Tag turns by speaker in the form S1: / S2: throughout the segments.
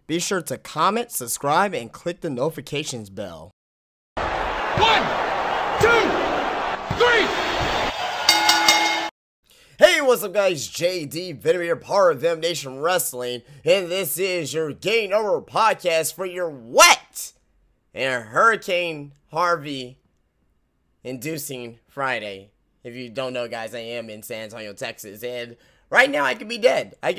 S1: be sure to comment, subscribe, and click the notifications bell.
S2: 1, 2, 3.
S1: Hey, what's up guys, JD Venom here, part of Venom Nation Wrestling, and this is your Getting Over podcast for your wet and Hurricane Harvey inducing Friday. If you don't know, guys, I am in San Antonio, Texas, and right now I could be dead. I'm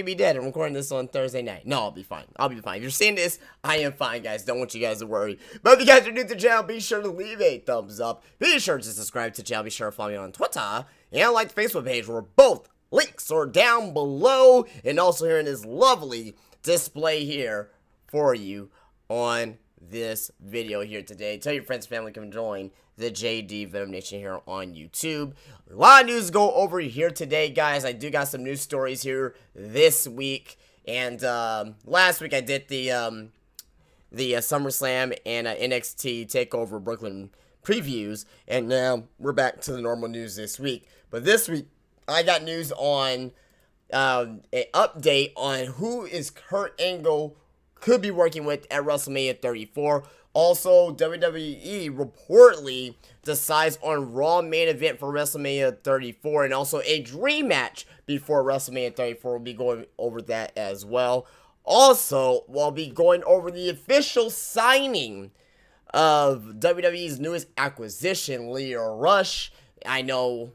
S1: recording this on Thursday night. No, I'll be fine. If you're seeing this, I am fine, guys. Don't want you guys to worry. But if you guys are new to the channel, be sure to leave a thumbs up. Be sure to subscribe to the channel. Be sure to follow me on Twitter and like the Facebook page, where both links are down below, and also here in this lovely display here for you on this video here today. Tell your friends and family come join the JD Venom Nation here on YouTube. A lot of news to go over here today, guys. I do got some news stories here this week, and last week I did the SummerSlam and NXT TakeOver Brooklyn previews, and now we're back to the normal news this week. But this week I got news on an update on who is Kurt Angle could be working with at WrestleMania 34. Also, WWE reportedly decides on Raw main event for WrestleMania 34, and also a dream match before WrestleMania 34. We'll be going over that as well. Also, we'll be going over the official signing of WWE's newest acquisition, Lio Rush. I know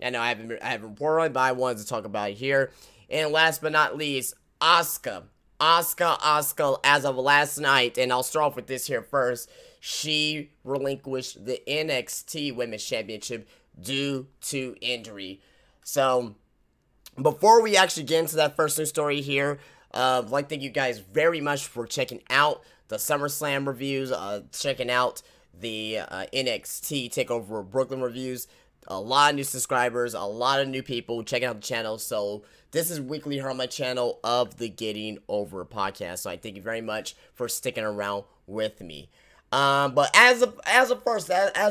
S1: I haven't reported on it, but I wanted to talk about it here. And last but not least, Asuka, as of last night, and I'll start off with this here first, she relinquished the NXT Women's Championship due to injury. So, before we actually get into that first news story here, I'd like to thank you guys very much for checking out the SummerSlam reviews, checking out the NXT TakeOver Brooklyn reviews. A lot of new subscribers, a lot of new people checking out the channel. So this is weekly here on my channel of the Getting Over podcast. So I thank you very much for sticking around with me. But as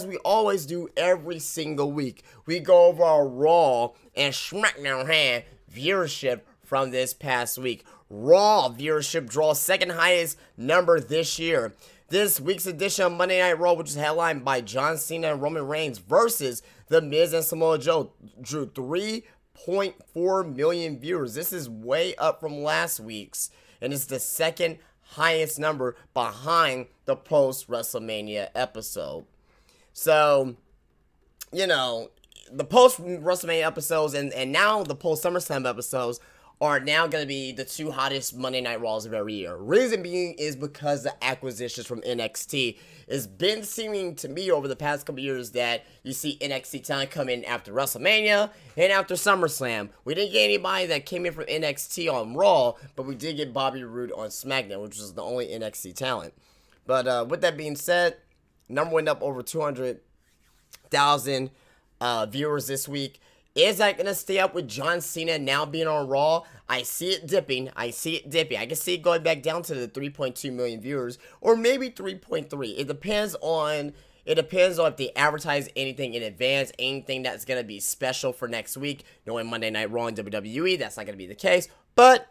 S1: we always do every single week, we go over our Raw and SmackDown viewership from this past week. Raw viewership draws second highest number this year. This week's edition of Monday Night Raw, which is headlined by John Cena and Roman Reigns versus The Miz and Samoa Joe, drew 3.4 million viewers. This is way up from last week's, and it's the second highest number behind the post-WrestleMania episode. So, you know, the post-WrestleMania episodes and now the post-SummerSlam episodes are now going to be the two hottest Monday Night Raws of every year. Reason being is because the acquisitions from NXT. It's been seeming to me over the past couple years that you see NXT talent come in after WrestleMania and after SummerSlam. We didn't get anybody that came in from NXT on Raw, but we did get Bobby Roode on SmackDown, which was the only NXT talent. But with that being said, number went up over 200,000 viewers this week. Is that going to stay up with John Cena now being on Raw? I see it dipping. I can see it going back down to the 3.2 million viewers, or maybe 3.3. It depends on if they advertise anything in advance, anything that's going to be special for next week. Knowing Monday Night Raw and WWE, that's not going to be the case. But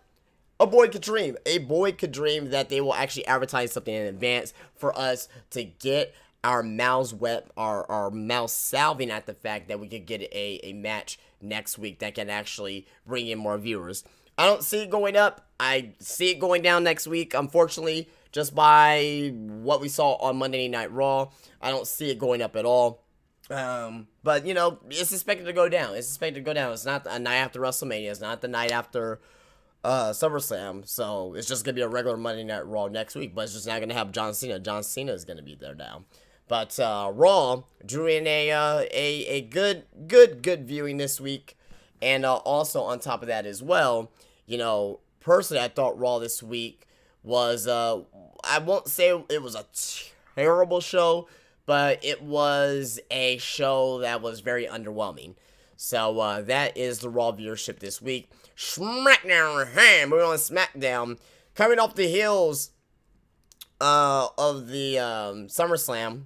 S1: a boy could dream. A boy could dream that they will actually advertise something in advance for us to get our mouths wet, our mouths salving at the fact that we could get a match next week that can actually bring in more viewers. I don't see it going up. I see it going down next week, unfortunately, just by what we saw on Monday Night Raw. I don't see it going up at all. But, you know, it's expected to go down. It's not a night after WrestleMania. It's not the night after SummerSlam. So, it's just going to be a regular Monday Night Raw next week. But it's just not going to have John Cena. John Cena is going to be there now. But Raw drew in a good viewing this week. And also on top of that as well, you know, personally I thought Raw this week was, I won't say it was a terrible show, but it was a show that was very underwhelming. So that is the Raw viewership this week. SmackDown, moving on to SmackDown, coming off the heels of the SummerSlam,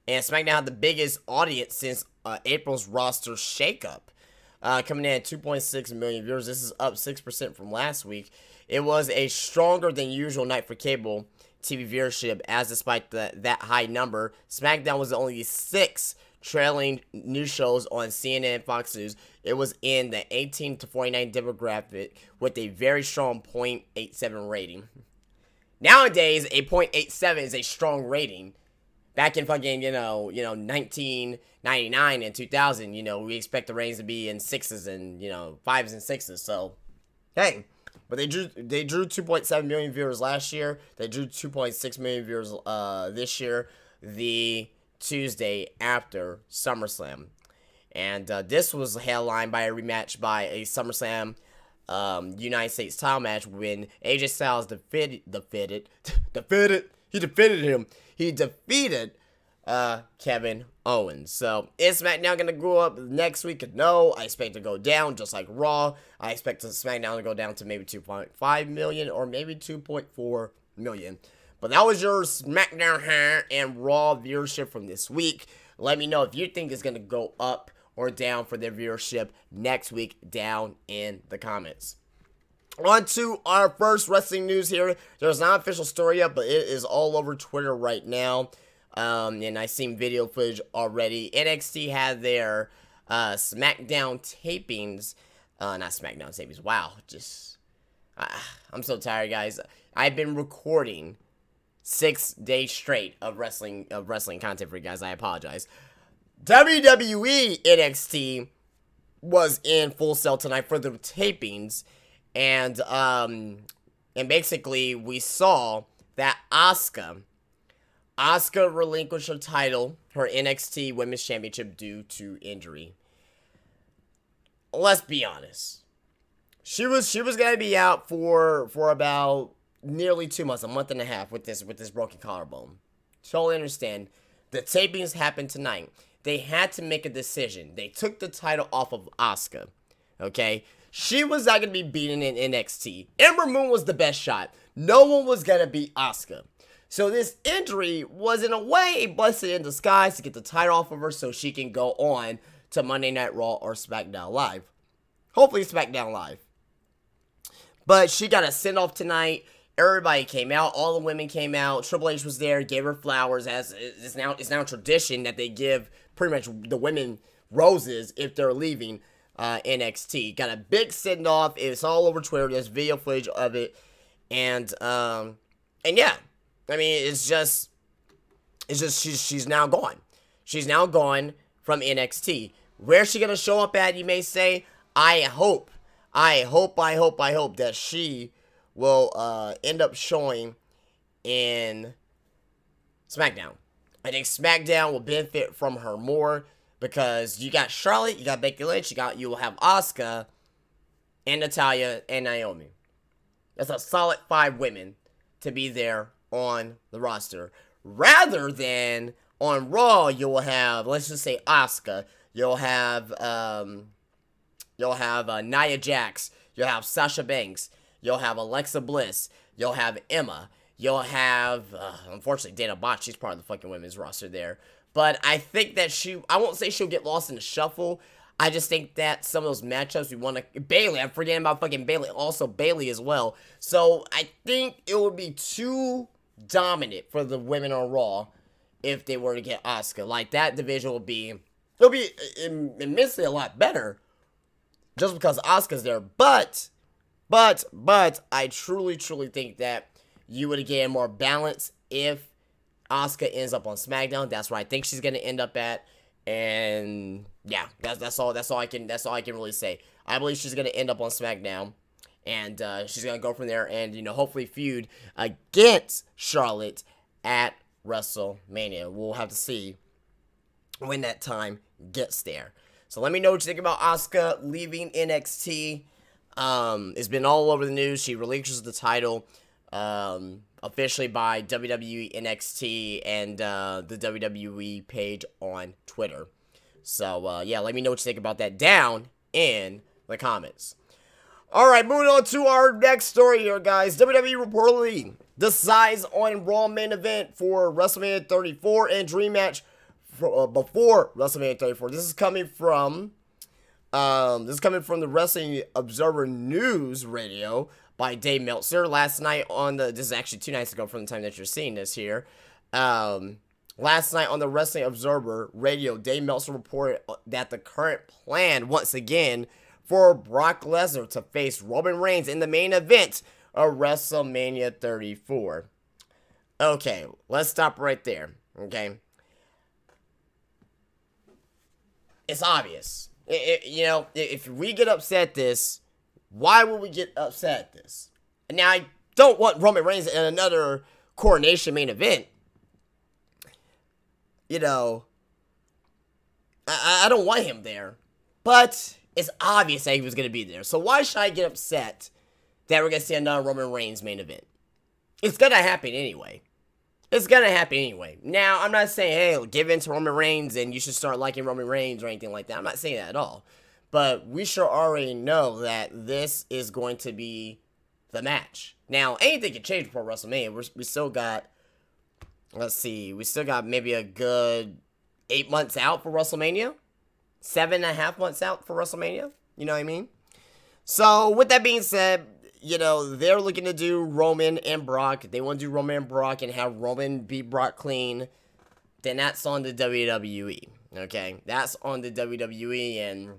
S1: and SmackDown had the biggest audience since April's roster shakeup, coming in at 2.6 million viewers. This is up 6% from last week. It was a stronger than usual night for cable TV viewership, as despite that high number, SmackDown was the only 6 trailing news shows on CNN and Fox News. It was in the 18 to 49 demographic with a very strong .87 rating. Nowadays, a .87 is a strong rating. Back in fucking, 1999 and 2000, we expect the ratings to be in 6s and, 5s and 6s. So, hey. But they drew 2.7 million viewers last year. They drew 2.6 million viewers this year, the Tuesday after SummerSlam. And this was headlined by a rematch by a SummerSlam United States title match when AJ Styles defeated Kevin Owens. So, is SmackDown going to go up next week? No, I expect to go down just like Raw. I expect SmackDown to go down to maybe 2.5 million or maybe 2.4 million. But that was your SmackDown and Raw viewership from this week. Let me know if you think it's going to go up or down for their viewership next week down in the comments. On to our first wrestling news here. There's not an official story yet, but it is all over Twitter right now. And I've seen video footage already. NXT had their SmackDown tapings. Not SmackDown tapings. Wow. I'm so tired, guys. I've been recording 6 days straight of wrestling content for you guys. I apologize. WWE NXT was in Full Sail tonight for the tapings. And basically we saw that Asuka relinquished her title, her NXT Women's Championship, due to injury. Let's be honest. She was gonna be out for about nearly 2 months, a month and a half with this broken collarbone. Totally understand. The tapings happened tonight. They had to make a decision. They took the title off of Asuka. Okay? She was not gonna be beaten in NXT. Ember Moon was the best shot. No one was gonna beat Asuka. So this injury was, in a way, a blessing in disguise to get the title off of her so she can go on to Monday Night Raw or SmackDown Live. Hopefully SmackDown Live. But she got a send-off tonight. Everybody came out. All the women came out. Triple H was there, gave her flowers. As it's now tradition that they give pretty much the women roses if they're leaving NXT. Got a big send-off. It's all over Twitter. There's video footage of it. And yeah. I mean, it's just she's now gone. She's now gone from NXT. Where's she gonna show up at, you may say? I hope that she will end up showing in SmackDown. I think SmackDown will benefit from her more because you got Charlotte, you got Becky Lynch, you will have Asuka and Natalya and Naomi. That's a solid 5 women to be there on the roster. Rather than on Raw, you will have, let's just say Asuka. You'll have Nia Jax. You'll have Sasha Banks. You'll have Alexa Bliss. You'll have Emma. You'll have, unfortunately, Dana Botch. She's part of the fucking women's roster there. But I think that I won't say she'll get lost in the shuffle. I just think that some of those matchups we want to... Bayley, I'm forgetting about fucking Bayley. Also, Bayley as well. So, I think it would be too dominant for the women on Raw if they were to get Asuka. Like, that division will be... It'll be immensely a lot better just because Asuka's there. But, I truly think that you would get more balance if Asuka ends up on SmackDown. That's where I think she's going to end up at. And yeah, that's all I can really say. I believe she's gonna end up on SmackDown, and she's gonna go from there and hopefully feud against Charlotte at WrestleMania. We'll have to see when that time gets there. So let me know what you think about Asuka leaving NXT. It's been all over the news. She relinquishes the title officially by WWE NXT and the WWE page on Twitter. So, yeah, let me know what you think about that down in the comments. Alright, moving on to our next story here, guys. WWE reportedly decides on Raw main event for WrestleMania 34 and Dream Match before WrestleMania 34. This is coming from the Wrestling Observer News Radio by Dave Meltzer last night on the, this is actually 2 nights ago from the time that you're seeing this here. Last night on the Wrestling Observer Radio, Dave Meltzer reported that the current plan, once again, for Brock Lesnar to face Roman Reigns in the main event of WrestleMania 34. Okay, let's stop right there, okay? It's obvious. You know, if we get upset at this, why would we get upset at this? Now, I don't want Roman Reigns in another coronation main event. You know, I don't want him there. But it's obvious that he was going to be there. So why should I get upset that we're going to see another Roman Reigns main event? It's going to happen anyway. It's going to happen anyway. Now, I'm not saying, hey, give in to Roman Reigns and you should start liking Roman Reigns or anything like that. I'm not saying that at all. But we should already know that this is going to be the match. Now, anything can change before WrestleMania. We still got, let's see, we still got maybe a good 8 months out for WrestleMania. 7.5 months out for WrestleMania. You know what I mean? So, with that being said, you know, they're looking to do Roman and Brock. They want to do Roman and Brock and have Roman beat Brock clean. Then that's on the WWE. Okay? That's on the WWE. And,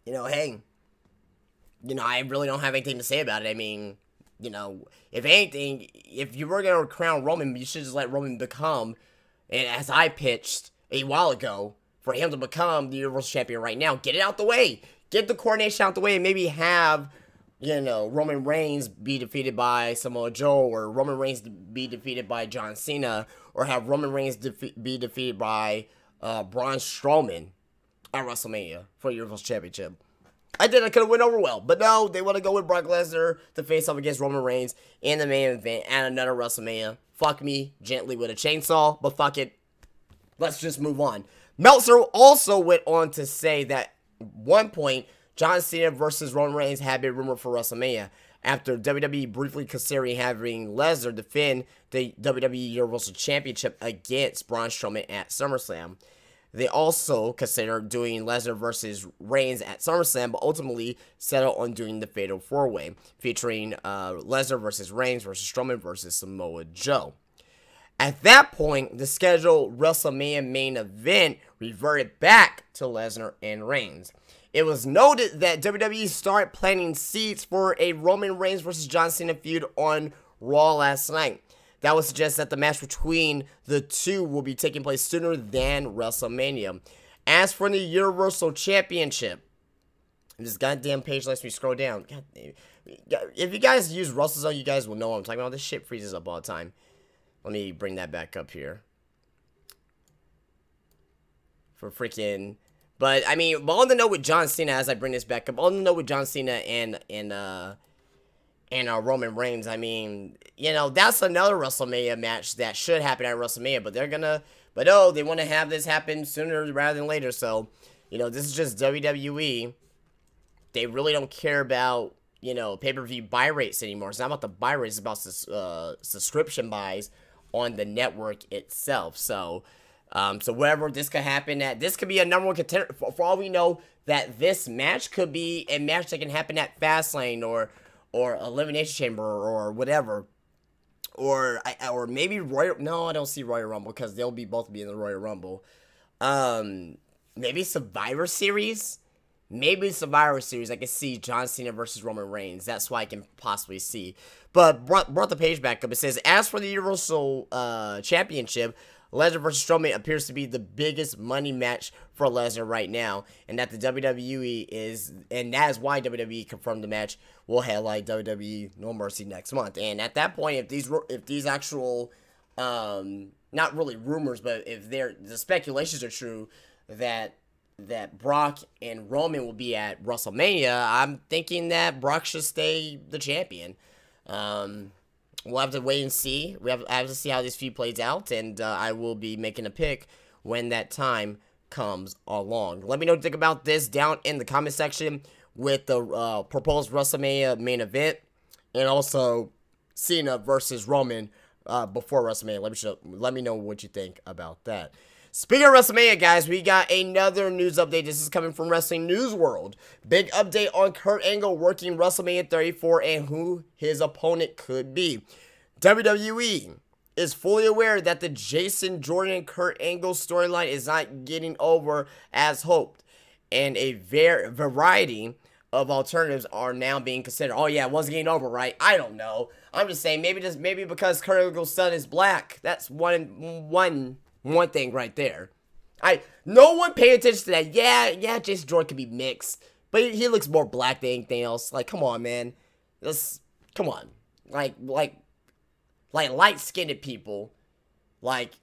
S1: you know, hey, you know, I really don't have anything to say about it. I mean, you know, if anything, if you were going to crown Roman, you should just let Roman become, and as I pitched a while ago, for him to become the Universal Champion right now. Get it out the way. Get the coronation out the way and maybe have, you know, Roman Reigns be defeated by Samoa Joe, or Roman Reigns be defeated by John Cena, or have Roman Reigns be defeated by Braun Strowman at WrestleMania for the Universal Championship. I could have went over well, but no, they want to go with Brock Lesnar to face off against Roman Reigns in the main event at another WrestleMania. Fuck me gently with a chainsaw, but fuck it. Let's just move on. Meltzer also went on to say that at one point, John Cena versus Roman Reigns had been rumored for WrestleMania after WWE briefly considering having Lesnar defend the WWE Universal Championship against Braun Strowman at SummerSlam. They also considered doing Lesnar versus Reigns at SummerSlam, but ultimately settled on doing the Fatal 4-Way, featuring Lesnar versus Reigns versus Strowman versus Samoa Joe. At that point, the scheduled WrestleMania main event reverted back to Lesnar and Reigns. It was noted that WWE started planting seeds for a Roman Reigns versus John Cena feud on Raw last night. That would suggest that the match between the two will be taking place sooner than WrestleMania. As for the Universal Championship, this goddamn page lets me scroll down. God, if you guys use WrestleZone, you guys will know what I'm talking about. This shit freezes up all the time. Let me bring that back up here. For freaking... But, I mean, on the note with John Cena, as I bring this back up, on the note with John Cena and Roman Reigns, I mean, you know, that's another WrestleMania match that should happen at WrestleMania, but they're gonna, but oh, they want to have this happen sooner rather than later, so, you know, this is just WWE. They really don't care about, you know, pay-per-view buy rates anymore. It's not about the buy rates, it's about subscription buys on the network itself, so... So wherever this could happen at, this could be a number one contender. For all we know, that this match could be a match that can happen at Fastlane or Elimination Chamber or whatever. Or maybe Royal, no, I don't see Royal Rumble because they'll both be in the Royal Rumble. Maybe Survivor Series? Maybe Survivor Series, I can see John Cena versus Roman Reigns. That's why I can possibly see. But brought the page back up. It says, as for the Universal Championship, Lesnar versus Strowman appears to be the biggest money match for Lesnar right now, and that the WWE is, and that is why WWE confirmed the match will headline WWE No Mercy next month. And at that point, if these actual, not really rumors, but if the speculations are true that Brock and Roman will be at WrestleMania, I'm thinking that Brock should stay the champion. We'll have to wait and see. I have to see how this feud plays out, and I will be making a pick when that time comes along. Let me know what you think about this down in the comment section with the proposed WrestleMania main event, and also Cena versus Roman before WrestleMania. Let me know what you think about that. Speaking of WrestleMania, guys, we got another news update. This is coming from Wrestling News World. Big update on Kurt Angle working WrestleMania 34 and who his opponent could be. WWE is fully aware that the Jason Jordan Kurt Angle storyline is not getting over as hoped, and a variety of alternatives are now being considered. Oh yeah, it wasn't getting over, right? I don't know. I'm just saying maybe because Kurt Angle's son is black. That's one thing right there. No one paid attention to that. Yeah, Jason Jordan could be mixed, but he looks more black than anything else. Like, come on, man. Come on. Like light-skinned people, like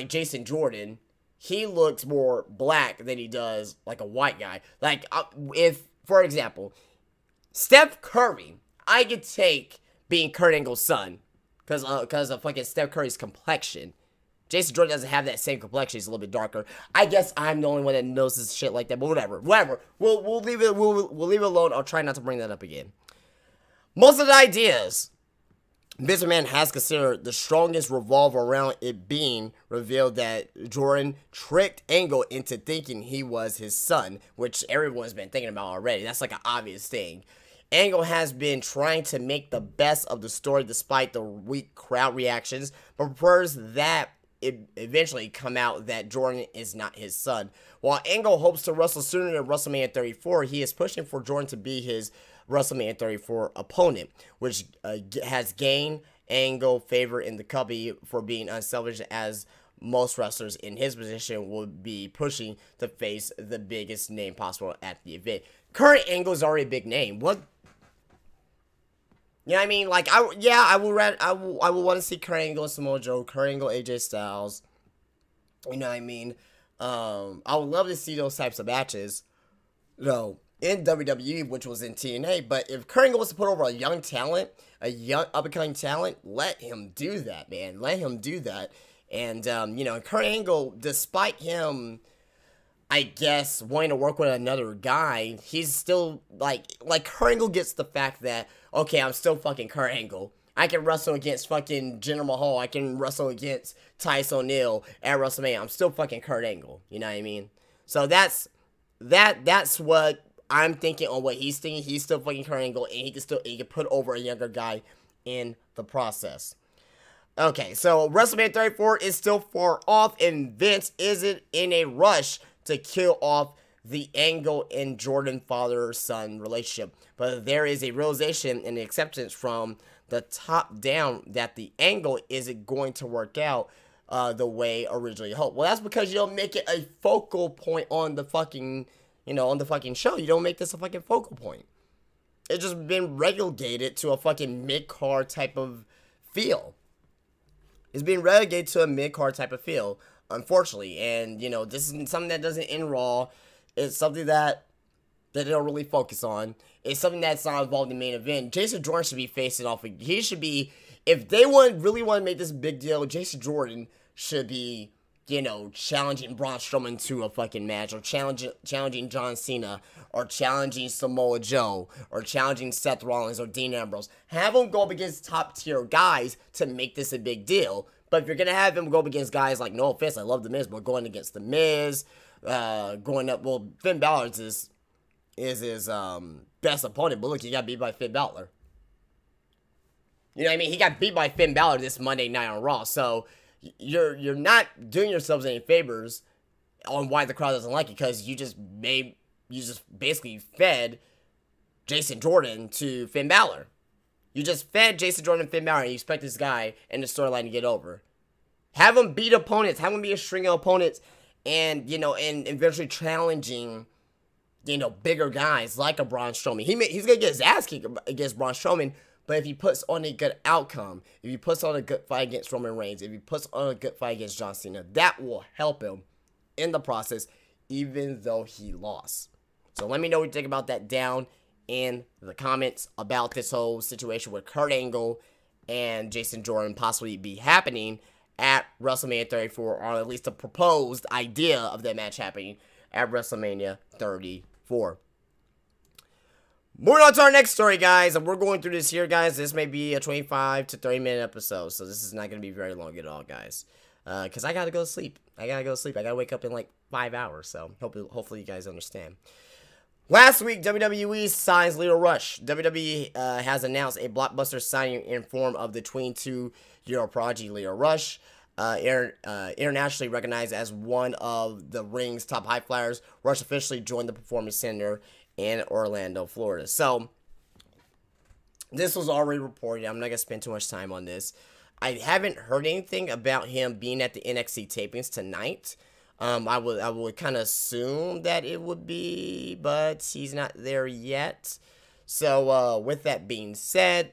S1: Jason Jordan, he looks more black than he does like a white guy. Like, if, for example, Steph Curry, I could take being Kurt Angle's son, because of fucking Steph Curry's complexion. Jason Jordan doesn't have that same complexion. He's a little bit darker. I guess I'm the only one that notices shit like that, but whatever. We'll leave it alone. I'll try not to bring that up again. Most of the ideas Vince McMahon has considered the strongest revolve around it being revealed that Jordan tricked Angle into thinking he was his son, which everyone's been thinking about already. That's like an obvious thing. Angle has been trying to make the best of the story despite the weak crowd reactions, but prefers that it eventually come out that Jordan is not his son. While Angle hopes to wrestle sooner than WrestleMania 34, he is pushing for Jordan to be his WrestleMania 34 opponent, which has gained Angle favor in the company for being unselfish, as most wrestlers in his position would be pushing to face the biggest name possible at the event. Kurt Angle is already a big name. What? You know what I mean? Like, I will want to see Kurt Angle and Samoa Joe, Kurt Angle, AJ Styles. You know what I mean? I would love to see those types of matches, you know, in WWE, which was in TNA. But if Kurt Angle wants to put over a young talent, a young up-and-coming talent, let him do that, man. Let him do that. And, you know, Kurt Angle, despite him, I guess, wanting to work with another guy, he's still, like Kurt Angle gets the fact that, okay, I'm still fucking Kurt Angle. I can wrestle against fucking Jinder Mahal. I can wrestle against Tyson O'Neil at WrestleMania. I'm still fucking Kurt Angle. You know what I mean? So that's what I'm thinking on what he's thinking. He's still fucking Kurt Angle, and he can put over a younger guy in the process. Okay, so WrestleMania 34 is still far off, and Vince isn't in a rush to kill off the Angle and Jordan father-son relationship. But there is a realization and acceptance from the top down that the Angle isn't going to work out the way originally hoped. Well, that's because you don't make it a focal point on the fucking, you know, on the fucking show. You don't make this a fucking focal point. It's just been relegated to a fucking mid-card type of feel. It's being relegated to a mid-card type of feel, unfortunately. And, you know, this is something that doesn't end Raw. It's something that they don't really focus on. It's something that's not involved in the main event. Jason Jordan should be facing off. He should be, if they really want to make this a big deal, Jason Jordan should be, you know, challenging Braun Strowman to a fucking match, or challenging John Cena, or challenging Samoa Joe, or challenging Seth Rollins or Dean Ambrose. Have them go up against top tier guys to make this a big deal. But if you're gonna have him go up against guys like, no offense, I love The Miz, but going against The Miz, going up, well, Finn Balor is his best opponent, but look, he got beat by Finn Balor. You know what I mean? He got beat by Finn Balor this Monday night on Raw, so you're not doing yourselves any favors on why the crowd doesn't like it, because you just basically fed Jason Jordan to Finn Balor. You just fed Jason Jordan and Finn Balor, and you expect this guy and the storyline to get over. Have him beat opponents, have him be a string of opponents, and, you know, and eventually challenging, you know, bigger guys like a Braun Strowman. He's gonna get his ass kicked against Braun Strowman, but if he puts on a good outcome, if he puts on a good fight against Roman Reigns, if he puts on a good fight against John Cena, that will help him in the process, even though he lost. So let me know what you think about that down in the comments about this whole situation with Kurt Angle and Jason Jordan possibly be happening at WrestleMania 34, or at least a proposed idea of that match happening at WrestleMania 34. Moving on to our next story, guys, and we're going through this here, guys. This may be a 25 to 30 minute episode, so this is not going to be very long at all, guys. because I gotta go to sleep. I gotta wake up in like 5 hours. So hopefully you guys understand. Last week, WWE signs Leo Rush. WWE has announced a blockbuster signing in form of the 22-year-old prodigy Leo Rush. Internationally recognized as one of the ring's top high flyers, Rush officially joined the Performance Center in Orlando, Florida. So, this was already reported. I'm not going to spend too much time on this. I haven't heard anything about him being at the NXT tapings tonight. I would kind of assume that it would be, but he's not there yet. So, with that being said,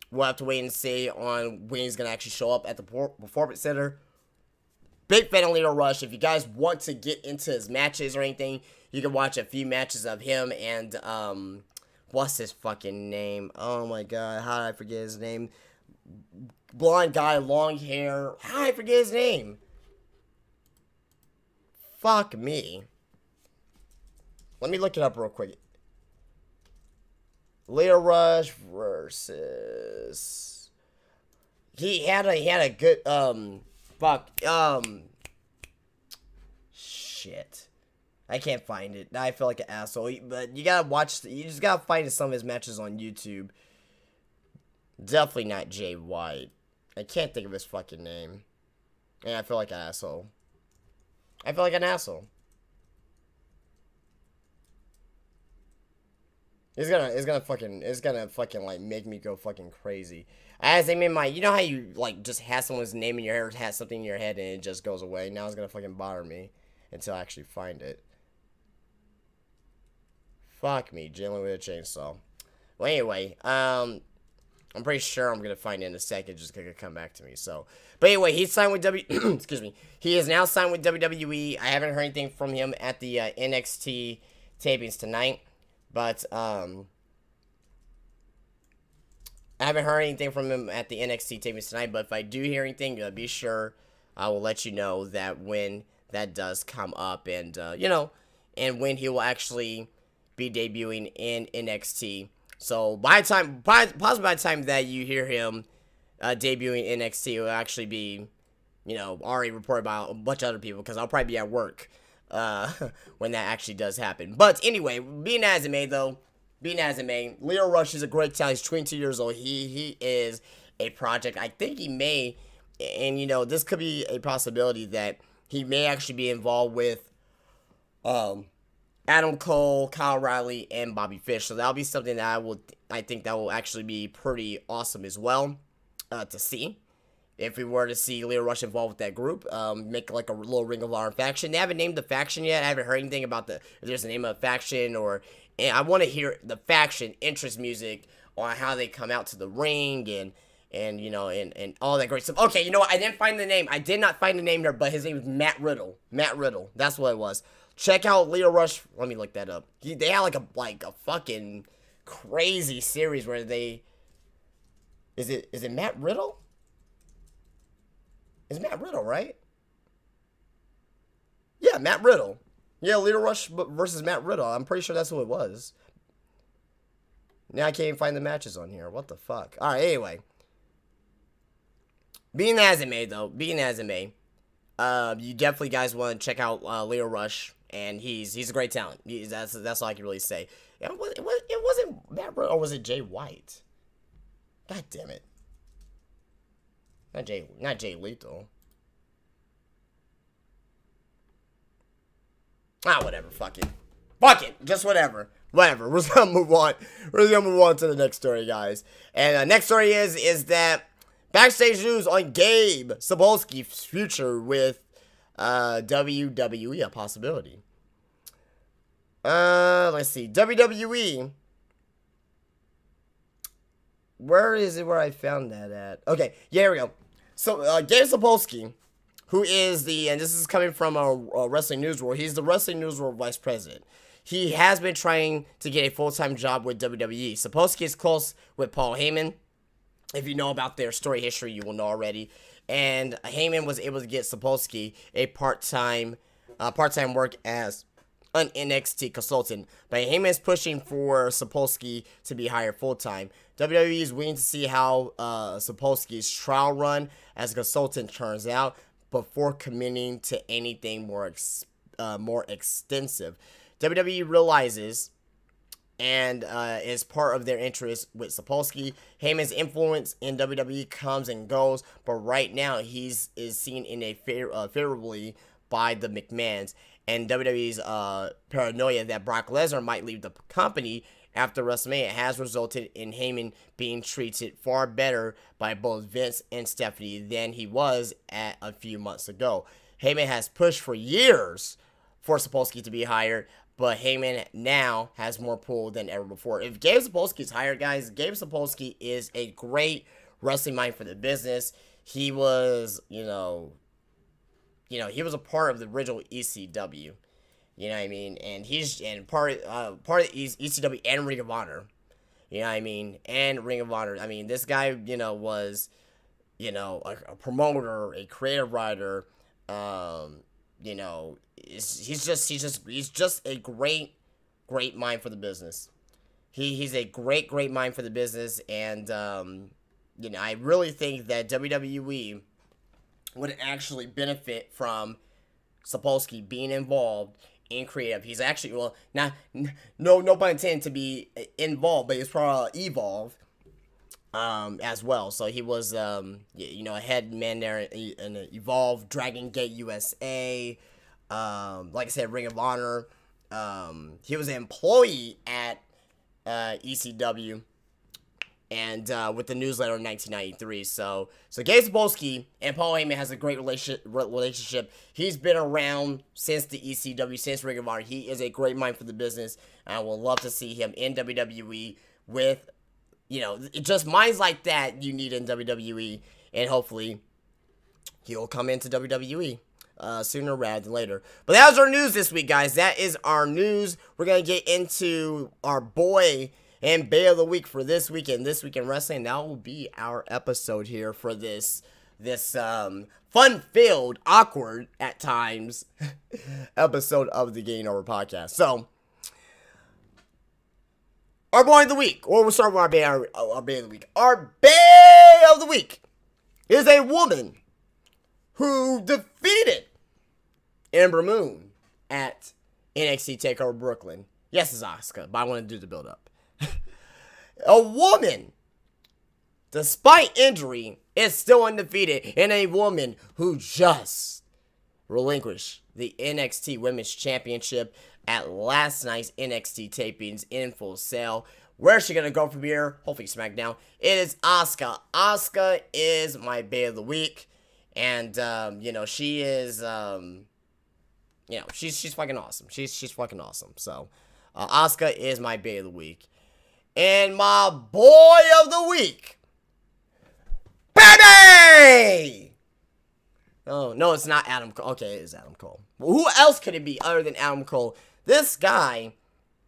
S1: we'll have to wait and see on when he's going to actually show up at the Performance Center. Big fan of Leo Rush. If you guys want to get into his matches or anything, you can watch a few matches of him and, what's his fucking name? Oh my god, how did I forget his name? Blonde guy, long hair. How did I forget his name? Fuck me. Let me look it up real quick. Leo Rush versus... He had a good, shit. I can't find it. I feel like an asshole. But you gotta watch, you just gotta find some of his matches on YouTube. Definitely not Jay White. I can't think of his fucking name. And I feel like an asshole. I feel like an asshole. It's gonna fucking like make me go fucking crazy. As I mean, you know how you like just have someone's name in your hair, or have something in your head, and it just goes away. Now it's gonna fucking bother me until I actually find it. Fuck me, Jalen with a chainsaw. Well, anyway, I'm pretty sure I'm gonna find it in a second. Just gonna come back to me. So, but anyway, he's signed with excuse me. He is now signed with WWE. I haven't heard anything from him at the NXT tapings tonight. But, I haven't heard anything from him at the NXT tapings tonight, but if I do hear anything, be sure I will let you know that when that does come up, and, you know, and when he will actually be debuting in NXT. So, possibly by the time that you hear him debuting in NXT, it will actually be, you know, already reported by a bunch of other people, because I'll probably be at work. When that actually does happen. But anyway, being as it may, Leo Rush is a great talent. He's 22 years old. He is a project. I think he may, and you know, this could be a possibility that he may actually be involved with Adam Cole, Kyle O'Reilly, and Bobby Fish. So that'll be something that I think that will actually be pretty awesome as well to see. If we were to see Leo Rush involved with that group, make like a little Ring of Honor faction. They haven't named the faction yet. I haven't heard anything about if there's a name of a faction, and I want to hear the faction interest music on how they come out to the ring and you know, and all that great stuff. Okay, you know what? I didn't find the name. I did not find the name there, but his name is Matt Riddle. Matt Riddle. That's what it was. Check out Leo Rush. Let me look that up. They had like a fucking crazy series where they... Is it Matt Riddle? It's Matt Riddle, right? Yeah, Matt Riddle. Yeah, Leo Rush versus Matt Riddle. I'm pretty sure that's who it was. Now I can't even find the matches on here. What the fuck? Alright, anyway. Being as it may, you definitely guys want to check out Leo Rush, and he's a great talent. That's all I can really say. It wasn't Matt Riddle, or was it Jay White? God damn it. Not Jay Lethal. Whatever. Fuck it. Just whatever. Whatever. We're just gonna move on. We're just gonna move on to the next story, guys. And the next story is that backstage news on Gabe Sapolsky's future with WWE, a possibility. Let's see. WWE. Where is it where I found that at? Okay, yeah, here we go. So, Gabe Sapolsky, who is and this is coming from a Wrestling News World, he's the Wrestling News World Vice President. He has been trying to get a full-time job with WWE. Sapolsky is close with Paul Heyman. If you know about their story history, you will know already. And Heyman was able to get Sapolsky a part-time work as an NXT consultant, but Heyman is pushing for Sapolsky to be hired full-time. WWE is waiting to see how Sapolsky's trial run as a consultant turns out before committing to anything more extensive. WWE realizes, and is part of their interest with Sapolsky. Heyman's influence in WWE comes and goes, but right now is seen in a favorably by the McMahons, and WWE's paranoia that Brock Lesnar might leave the company after WrestleMania has resulted in Heyman being treated far better by both Vince and Stephanie than he was at a few months ago. Heyman has pushed for years for Sapolsky to be hired, but Heyman now has more pull than ever before. If Gabe Sapolsky is hired, guys, Gabe Sapolsky is a great wrestling mind for the business. He was, he was a part of the original ECW. You know what I mean? And he's part of ECW and Ring of Honor. You know what I mean? And Ring of Honor. I mean, this guy, was, a promoter, a creative writer. He's just a great mind for the business. He's a great mind for the business, and I really think that WWE would actually benefit from Sapolsky being involved in creative. He's actually, well, no pun intended to be involved, but he's probably evolved as well. So he was a head man there in Evolve, Dragon Gate USA, like I said, Ring of Honor. He was an employee at ECW and with the newsletter in 1993. So Gabe Sapolsky and Paul Heyman has a great relationship. He's been around since the ECW, since Ring of Honor. He is a great mind for the business. I would love to see him in WWE with, just minds like that you need in WWE, and hopefully he'll come into WWE sooner rather than later. But that was our news this week, guys. That is our news. We're going to get into our boy and Bay of the Week for this weekend. This Week in Wrestling. That will be our episode here for this fun-filled, awkward at times episode of the Getting Over podcast. So, our boy of the week, or we'll start with our Bay of the Week. Our Bay of the Week is a woman who defeated Ember Moon at NXT TakeOver Brooklyn. Yes, it's Asuka, but I want to do the build-up. A woman, despite injury, is still undefeated, and a woman who just relinquished the NXT Women's Championship at last night's NXT tapings in Full Sail. Where's she going to go from here? Hopefully SmackDown. It is Asuka. Asuka is my Bay of the Week, and, she is, she's fucking awesome. She's fucking awesome. So, Asuka is my Bay of the Week. And my boy of the week, baby! Oh, no, it's not Adam Cole. Okay, it is Adam Cole. Well, who else could it be other than Adam Cole? This guy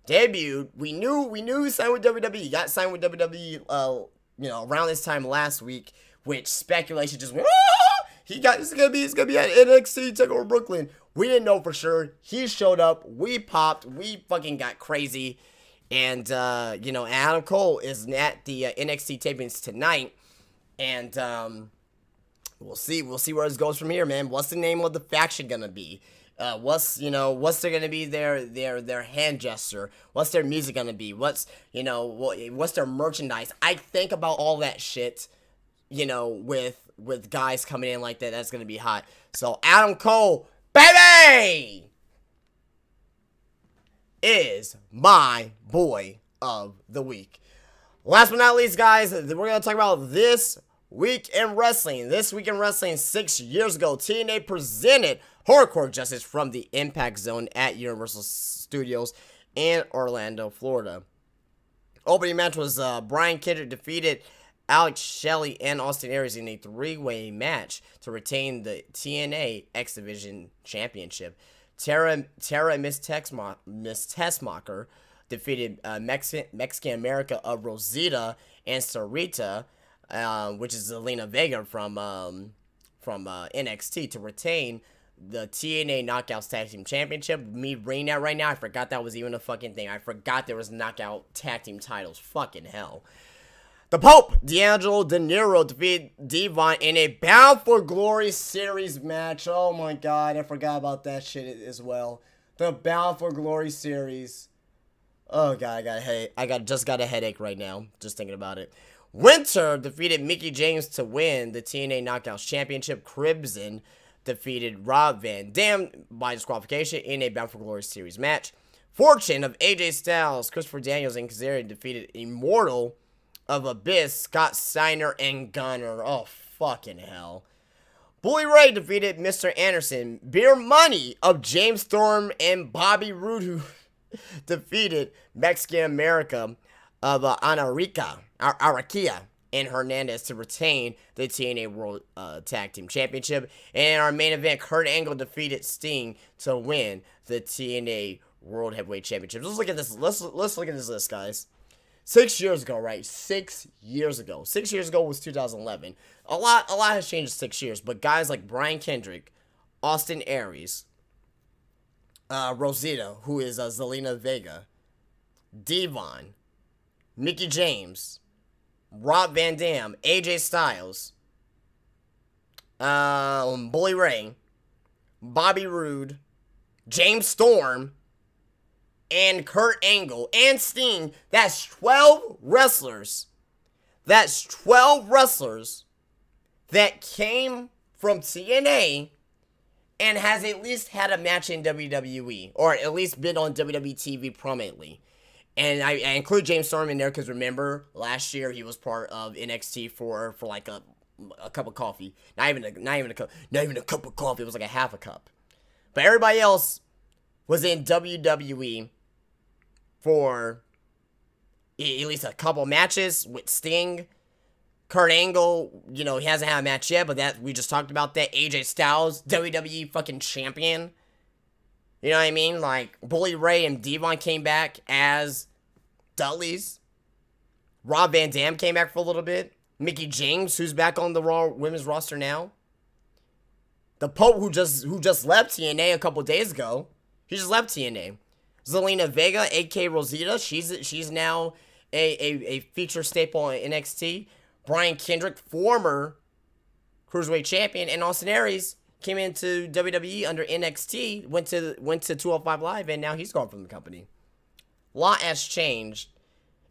S1: debuted. We knew he signed with WWE. He got signed with WWE, around this time last week, which speculation just went, it's gonna be at NXT TakeOver Brooklyn. We didn't know for sure. He showed up. We popped. We fucking got crazy. And, Adam Cole is at the NXT tapings tonight. And, we'll see where this goes from here, man. What's the name of the faction gonna be? What's there gonna be their hand gesture? What's their music gonna be? What's their merchandise? I think about all that shit, with guys coming in like that. That's gonna be hot. So, Adam Cole, baby! Is my boy of the week. Last but not least, guys, we're going to talk about This Week in Wrestling. This Week in Wrestling, 6 years ago, TNA presented Hardcore Justice from the Impact Zone at Universal Studios in Orlando, Florida. Opening match was Brian Kendrick defeated Alex Shelley and Austin Aries in a three-way match to retain the TNA X Division Championship. Tara Miss Tessmacher defeated Mexican America of Rosita and Sarita, which is Zelina Vega from NXT, to retain the TNA Knockouts Tag Team Championship. Me reading that right now, I forgot that was even a fucking thing. I forgot there was Knockout Tag Team titles. Fucking hell. The Pope, D'Angelo De Niro, defeated Devon in a Bound for Glory series match. Oh my god, I forgot about that shit as well. The Bound for Glory series. Oh god, I got a headache. Just got a headache right now, just thinking about it. Winter defeated Mickie James to win the TNA Knockouts Championship. Crimson defeated Rob Van Dam by disqualification in a Bound for Glory series match. Fortune of AJ Styles, Christopher Daniels, and Kazarian defeated Immortal of Abyss, Scott Steiner, and Gunner. Oh, fucking hell. Bully Ray defeated Mr. Anderson. Beer Money of James Storm and Bobby Roode, who defeated Mexican America of Arakia and Hernandez to retain the TNA World Tag Team Championship. And in our main event, Kurt Angle defeated Sting to win the TNA World Heavyweight Championship. Let's look at this. Let's look at this list, guys. 6 years ago, right? 6 years ago. 6 years ago was 2011. A lot has changed in 6 years. But guys like Brian Kendrick, Austin Aries, Rosita, who is Zelina Vega, Devon, Mickie James, Rob Van Dam, AJ Styles, Bully Ray, Bobby Roode, James Storm, and Kurt Angle, and Sting. That's 12 wrestlers. That's 12 wrestlers that came from TNA and has at least had a match in WWE, or at least been on WWE TV prominently. And I include James Storm in there because remember, last year he was part of NXT for like a cup of coffee. Not even a cup of coffee. It was like a half a cup. But everybody else was in WWE for at least a couple matches with Sting. Kurt Angle, you know, he hasn't had a match yet, but that we just talked about that. AJ Styles, WWE fucking champion. You know what I mean? Like, Bully Ray and Devon came back as Dudleys. Rob Van Dam came back for a little bit. Mickie James, who's back on the Raw women's roster now. The Pope, who just left TNA a couple days ago. He just left TNA. Zelina Vega, a.k.a. Rosita, she's now a feature staple on NXT. Brian Kendrick, former Cruiserweight champion, and Austin Aries came into WWE under NXT, went to 205 Live, and now he's gone from the company. A lot has changed.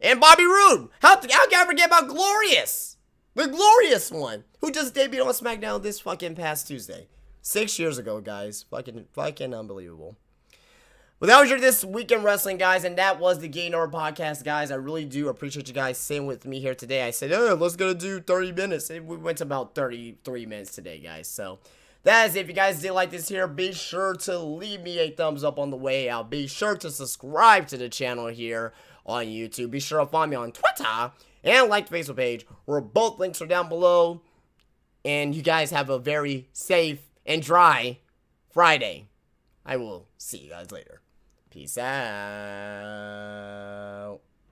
S1: And Bobby Roode! How can I forget about Glorious? The Glorious one, who just debuted on SmackDown this fucking past Tuesday. 6 years ago, guys. Fucking unbelievable. Well, that was your This Week in Wrestling, guys, and that was the Getting Over podcast, guys. I really do appreciate you guys staying with me here today. I said, oh, let's go do 30 minutes. We went to about 33 minutes today, guys. So, that is it. If you guys did like this here, be sure to leave me a thumbs up on the way out. Be sure to subscribe to the channel here on YouTube. Be sure to follow me on Twitter and like the Facebook page, where both links are down below. And you guys have a very safe and dry Friday. I will see you guys later. Peace out.